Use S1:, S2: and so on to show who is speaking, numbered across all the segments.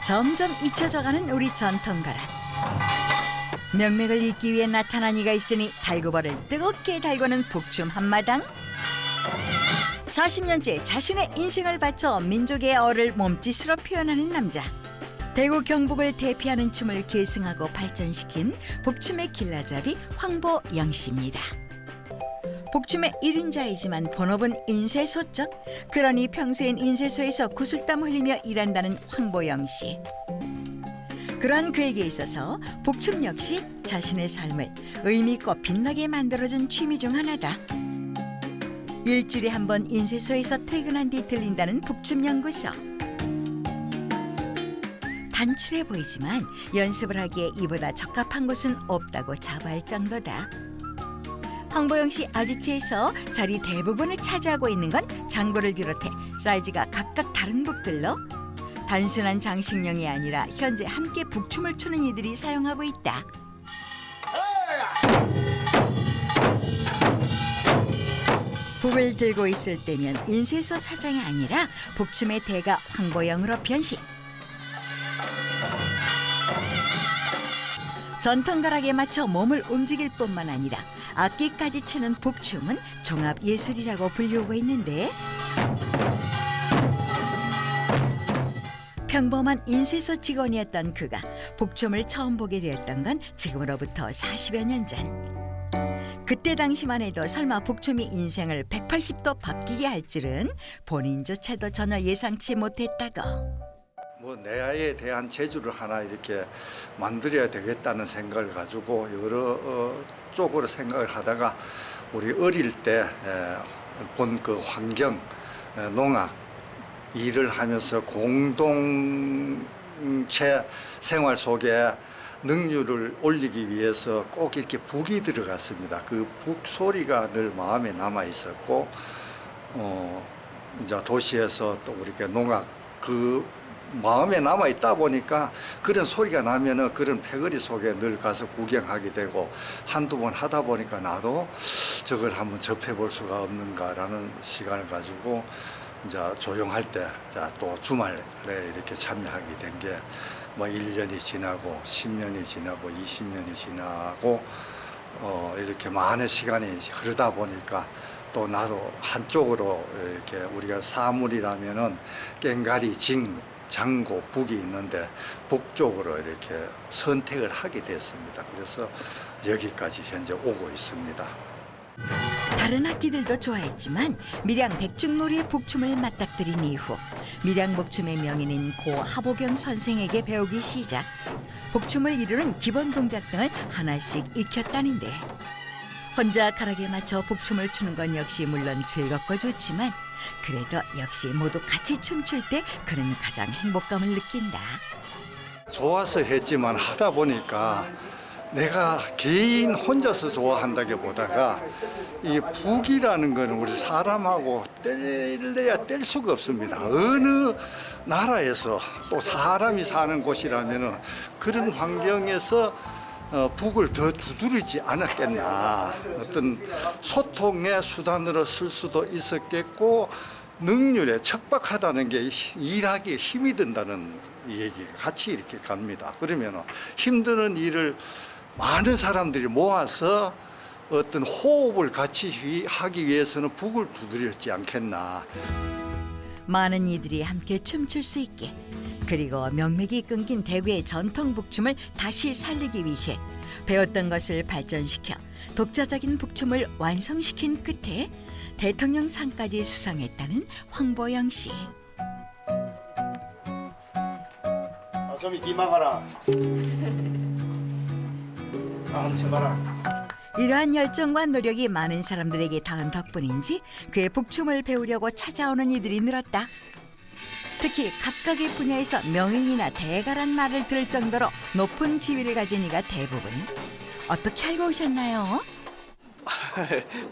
S1: 점점 잊혀져가는 우리 전통가락. 명맥을 잇기 위해 나타난 이가 있으니 달구벌을 뜨겁게 달구는 북춤 한마당. 40년째 자신의 인생을 바쳐 민족의 어를 몸짓으로 표현하는 남자. 대구 경북을 대표하는 춤을 계승하고 발전시킨 북춤의 길라잡이 황보영 씨입니다. 북춤의 1인자이지만 본업은 인쇄소적. 그러니 평소엔 인쇄소에서 구슬땀 흘리며 일한다는 황보영 씨. 그러한 그에게 있어서 북춤 역시 자신의 삶을 의미 있고 빛나게 만들어준 취미 중 하나다. 일주일에 한 번 인쇄소에서 퇴근한 뒤 들린다는 북춤 연구소. 단출해 보이지만 연습을 하기에 이보다 적합한 곳은 없다고 자부할 정도다. 황보영 씨 아지트에서 자리 대부분을 차지하고 있는 건 장구를 비롯해 사이즈가 각각 다른 북들로 단순한 장식용이 아니라 현재 함께 북춤을 추는 이들이 사용하고 있다. 북을 들고 있을 때면 인쇄소 사장이 아니라 북춤의 대가 황보영으로 변신. 전통가락에 맞춰 몸을 움직일 뿐만 아니라 악기까지 치는 북춤은 종합예술이라고 불리우고 있는데, 평범한 인쇄소 직원이었던 그가 북춤을 처음 보게 되었던 건 지금으로부터 40여 년 전. 그때 당시만 해도 설마 북춤이 인생을 180도 바뀌게 할 줄은 본인조차도 전혀 예상치 못했다고.
S2: 내에 대한 재주를 하나 이렇게 만들어야 되겠다는 생각을 가지고 여러 쪽으로 생각을 하다가 우리 어릴 때 본 그 환경, 농악 일을 하면서 공동체 생활 속에 능률을 올리기 위해서 꼭 이렇게 북이 들어갔습니다. 그 북 소리가 늘 마음에 남아 있었고, 이제 도시에서 또 우리가 농악 그 마음에 남아 있다 보니까 그런 소리가 나면은 그런 패거리 속에 늘 가서 구경하게 되고, 한두 번 하다 보니까 나도 저걸 한번 접해볼 수가 없는가라는 시간을 가지고 이제 조용할 때 또 주말에 이렇게 참여하게 된 게 1년이 지나고 10년이 지나고 20년이 지나고 이렇게 많은 시간이 흐르다 보니까 또 나도 한쪽으로 이렇게 우리가 사물이라면은 꽹가리, 징, 장고, 북이 있는데 북쪽으로 이렇게 선택을 하게 됐습니다. 그래서 여기까지 현재 오고 있습니다.
S1: 다른 악기들도 좋아했지만 밀양 백중놀이의 북춤을 맞닥뜨린 이후 밀양 북춤의 명인인 고 하보경 선생에게 배우기 시작. 북춤을 이루는 기본 동작 등을 하나씩 익혔다는데, 혼자 가락에 맞춰 북춤을 추는 건 역시 물론 즐겁고 좋지만 그래도 역시 모두 같이 춤출 때 그는 가장 행복감을 느낀다.
S2: 좋아서 했지만 하다 보니까 내가 개인 혼자서 좋아한다기보다가 이 북이라는 거는 우리 사람하고 뗄래야 뗄 수가 없습니다. 어느 나라에서 또 사람이 사는 곳이라면은 그런 환경에서 북을 더 두드리지 않았겠나. 어떤 소통의 수단으로 쓸 수도 있었겠고, 능률에 척박하다는 게 일하기에 힘이 든다는 얘기가 같이 이렇게 갑니다. 그러면 힘드는 일을 많은 사람들이 모아서 어떤 호흡을 같이 하기 위해서는 북을 두드렸지 않겠나.
S1: 많은 이들이 함께 춤출 수 있게, 그리고 명맥이 끊긴 대구의 전통 북춤을 다시 살리기 위해 배웠던 것을 발전시켜 독자적인 북춤을 완성시킨 끝에 대통령상까지 수상했다는 황보영 씨.
S3: 좀 이기 막아라. 쳐봐라.
S1: 이러한 열정과 노력이 많은 사람들에게 닿은 덕분인지 그의 북춤을 배우려고 찾아오는 이들이 늘었다. 특히 각각의 분야에서 명인이나 대가란 말을 들을 정도로 높은 지위를 가진 이가 대부분. 어떻게 알고 오셨나요?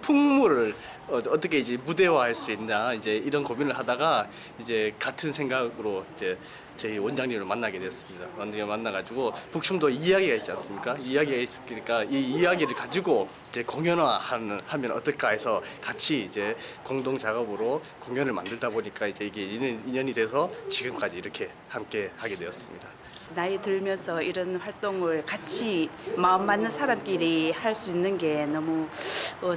S3: 풍물을
S4: 어떻게 이제 무대화할 수 있나 이제 이런 고민을 하다가 이제 같은 생각으로 이제 저희 원장님을 만나게 되었습니다. 만나가지고 북춤도 이야기가 있지 않습니까? 이야기가 있으니까 이 이야기를 가지고 이제 공연화하면 어떨까 해서 같이 이제 공동 작업으로 공연을 만들다 보니까 이제 이게 인연이 돼서 지금까지 이렇게 함께 하게 되었습니다.
S5: 나이 들면서 이런 활동을 같이 마음 맞는 사람끼리 할 수 있는 게 너무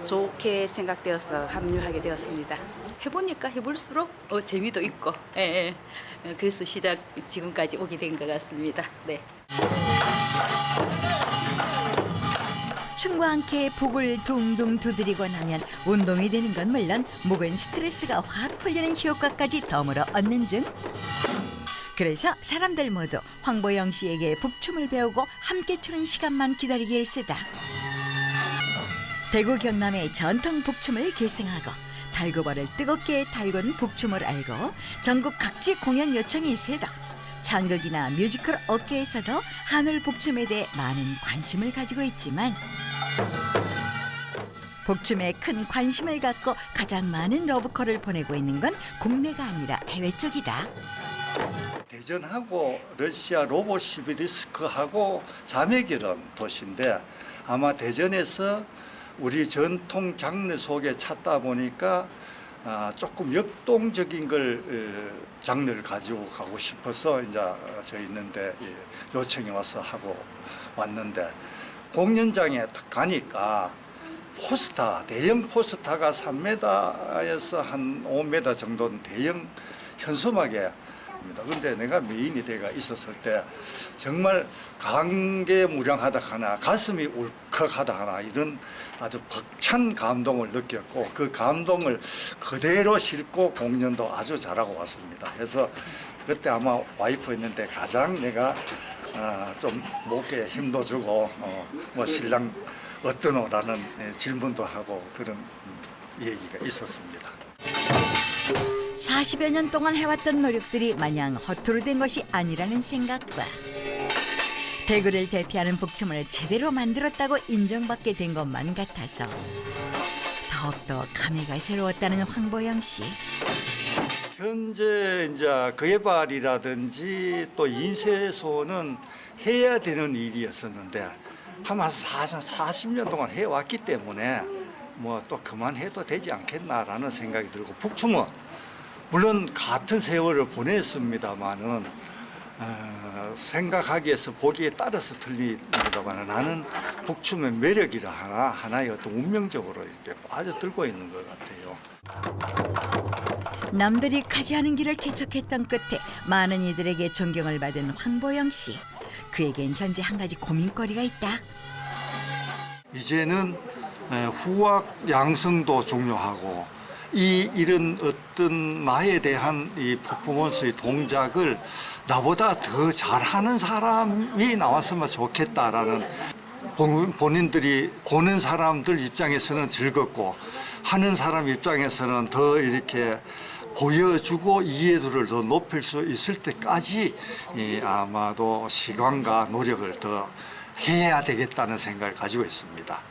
S5: 좋게 생각되어서 합류하게 되었습니다.
S6: 해보니까 해볼수록 재미도 있고, 그래서 지금까지 오게 된 것 같습니다. 네.
S1: 춤과 함께 복을 둥둥 두드리고 나면 운동이 되는 건 물론 목은 스트레스가 확 풀리는 효과까지 덤으로 얻는 중. 그래서 사람들 모두 황보영 씨에게 북춤을 배우고 함께 추는 시간만 기다리기 일쑤다. 대구 경남의 전통 북춤을 계승하고 달구벌을 뜨겁게 달군 북춤을 알고 전국 각지 공연 요청이 쇄도 창극이나 뮤지컬 업계에서도 한울 북춤에 대해 많은 관심을 가지고 있지만 북춤에 큰 관심을 갖고 가장 많은 러브콜을 보내고 있는 건 국내가 아니라 해외 쪽이다.
S2: 대전하고 러시아 노보시비리스크하고 자매결연 도시인데 아마 대전에서 우리 전통 장르 속에 찾다 보니까 조금 역동적인 걸 장르를 가지고 가고 싶어서 이제 저 있는데 요청이 와서 하고 왔는데 공연장에 딱 가니까 포스터, 대형 포스터가 3m에서 한 5m 정도는 대형 현수막에 그런데 내가 메인이 돼가 있었을 때 정말 감개무량하다 하나 가슴이 울컥하다 하나 이런 아주 벅찬 감동을 느꼈고 그 감동을 그대로 싣고 공연도 아주 잘하고 왔습니다. 그래서 그때 아마 와이프 있는데 가장 내가 좀 목에 힘도 주고 뭐 신랑 어떠노라는 질문도 하고 그런 얘기가 있었습니다.
S1: 40여 년 동안 해왔던 노력들이 마냥 허투루 된 것이 아니라는 생각과 대구를 대표하는 북춤을 제대로 만들었다고 인정받게 된 것만 같아서 더욱더 감회가 새로웠다는 황보영 씨.
S2: 현재 이제 그예발이라든지 또 인쇄소는 해야 되는 일이었었는데 한 40년 동안 해왔기 때문에 뭐 또 그만해도 되지 않겠나라는 생각이 들고 북춤은 물론 같은 세월을 보냈습니다만은 생각하기에서 보기에 따라서 틀립니다만 나는 북춤의 매력이라 하나의 어떤 운명적으로 이렇게 빠져들고 있는 것 같아요.
S1: 남들이 가지 않은 길을 개척했던 끝에 많은 이들에게 존경을 받은 황보영 씨. 그에겐 현재 한 가지 고민거리가 있다.
S2: 이제는 후학 양성도 중요하고 이런 어떤 나에 대한 이 퍼포먼스의 동작을 나보다 더 잘하는 사람이 나왔으면 좋겠다라는 본인들이 보는 사람들 입장에서는 즐겁고 하는 사람 입장에서는 더 이렇게 보여주고 이해도를 더 높일 수 있을 때까지 아마도 시간과 노력을 더 해야 되겠다는 생각을 가지고 있습니다.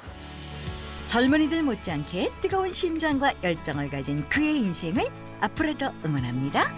S1: 젊은이들 못지않게 뜨거운 심장과 열정을 가진 그의 인생을 앞으로도 응원합니다.